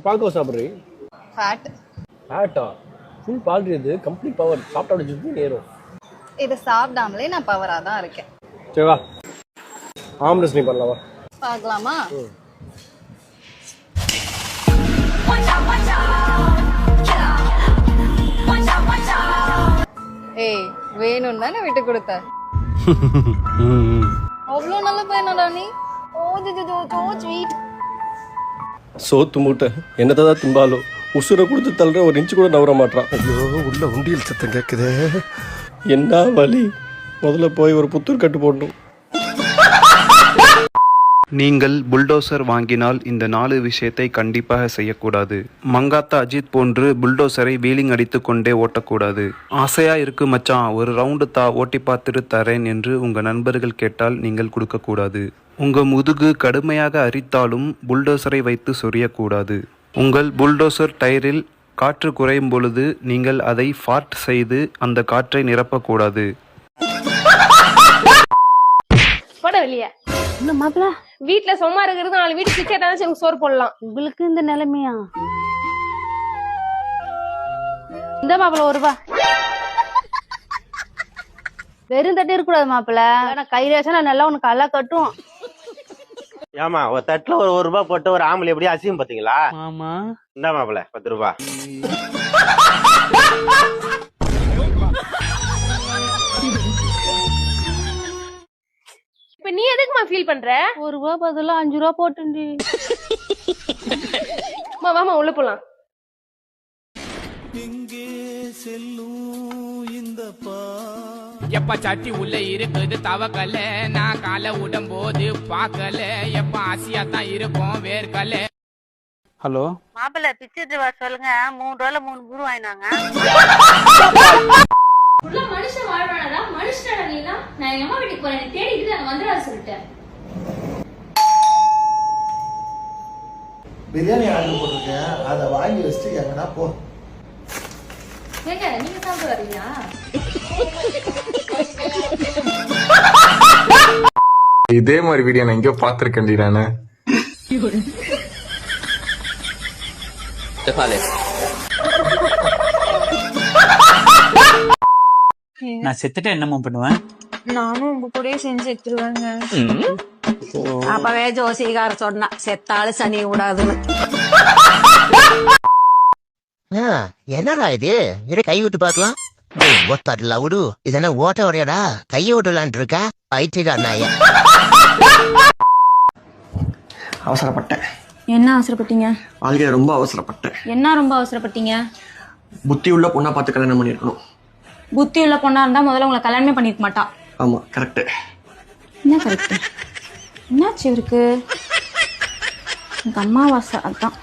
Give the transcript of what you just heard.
Palkova சாப்பிட்றீ? Fat. ஃபேட்டா? Full பால் இது complete power. சாப்பிட்டா zip ஏறும். இதை சாப்பிடாமலே நான் பவராக தான் இருக்கேன். சரி வா, ஆம் ரெஸ்ட் பண்ணலாம் வா. பார்க்கலாமா? ஏய், வேணும் தானே விட்டு கொடுத்த. அவ்வளோ நல்ல பையனடா நீ. ஸ்வீட். சோத்து மூட்டை என்னதான் திம்பாலோ உசுரை கொடுத்து தள்ளுற ஒரு இன்ச்சு கூட நவர மாட்டான். ஐயோ, உள்ள உண்டியல் சத்தம் கேட்குது. என்ன வலி. முதல்ல போய் ஒரு புத்தூர் கட்டு போடணும். நீங்கள் புல்டோசர் வாங்கினால் இந்த 4 விஷயத்தை கண்டிப்பாக செய்யக்கூடாது. மங்காத்தா அஜித் போன்று புல்டோசரை வீலிங் அடித்து கொண்டே ஓட்டக்கூடாது. ஆசையா இருக்கு மச்சான், ஒரு ரவுண்டு ஓட்டி பார்த்துட்டு தரேன் என்று உங்க நண்பர்கள் கேட்டால் நீங்கள் கொடுக்கக்கூடாது. உங்க முதுகு கடுமையாக அரித்தாலும் புல்டோசரை வைத்து சொரியக்கூடாது. உங்கள் புல்டோசர் டயரில் காற்று குறையும் பொழுது நீங்கள் அதை ஃபார்ட் செய்து அந்த காற்றை நிரப்பக்கூடாது. வீட்டுல சும்மா இருக்கிறது 4 வீட்டு கிச்சன் சோறு போடலாம். உங்களுக்கு இந்த நிலைமையா? இந்த மாப்பிள்ள 1 ரூபா. வெறும் தட்டு இருக்கக்கூடாது மாப்பிள்ள. கையில வச்சா நான் நல்லா உனக்கு நல்லா கட்டும். ஏமா ஒரு தட்டுல ஒரு 1 ரூபா போட்டு ஒரு ஆம்பளை எப்படி அசியும் பாத்தீங்களா? ஆமா. இந்த மாப்பிள்ள 10 ரூபா. இப்ப நீ எதுக்குமா ஃபீல் பண்ற? 1 ரூபா பதிலா 5 ரூபா போட்டுண்டி. வாமா உள்ள போலாம். எப்ப சட்டி உள்ள இருக்குது தவக்கல, நான் காலை விடும் போது பாக்கல, எப்ப ஆசையா தான் இருக்கும் வேர்க்கல. ஹலோ மாப்பிள்ள பிச்சுட்டு வர சொல்லுங்க. 3 ரூபால 3 குரு வாங்கினாங்க. மனுஷன் வாழ்வானடா, மனுஷனடா நீலாம். நான் எங்க அம்மா வீட்டுக்கு போறேன், தேடிட்டு நான் வந்துடா சொல்லிட்டேன். பிரியாணி ஆர்டர் போட்டிருக்கேன், அதை வாங்கி வச்சுட்டு எங்கன்னா போ. ஏங்க நீங்க சாப்பிட்டு வரீங்களா? இதே மாதிரி வீடியோ நான் எங்கேயோ பார்த்திருக்கேன். நானு நான் செத்துட்டு என்னமோ பண்ணுவேன். நானும் உங்க கூடயே செஞ்சு எடுத்துருவேங்க. அப்பவே ஜோசிகார சொன்னா செத்தாலும் சனி விடாதுன்னு. என்னடா இது? இரு கை விட்டு பாக்கலாம். ஒத்தாடுல விடு. இதென்ன ஓட்ட வரையாடா? கையை விடலான் இருக்கா? பைத்தியக்கார நாய. அவசரப்பட்டேன். என்ன அவசரப்பட்டீங்க? வாழ்க்கையில ரொம்ப அவசரப்பட்டேன். என்ன ரொம்ப அவசரப்பட்டீங்க? புத்தி உள்ள பொண்ணா பார்த்து கல்யாணம் பண்ணிருக்கணும். புத்தி உள்ள பொண்ணா இருந்தா முதல்ல உங்களை கல்யாணமே பண்ணிருக்க மாட்டா. ஆமா கரெக்ட். என்ன கரெக்ட்? என்னாச்சு இவருக்கு? அம்மாவாசை அதான்.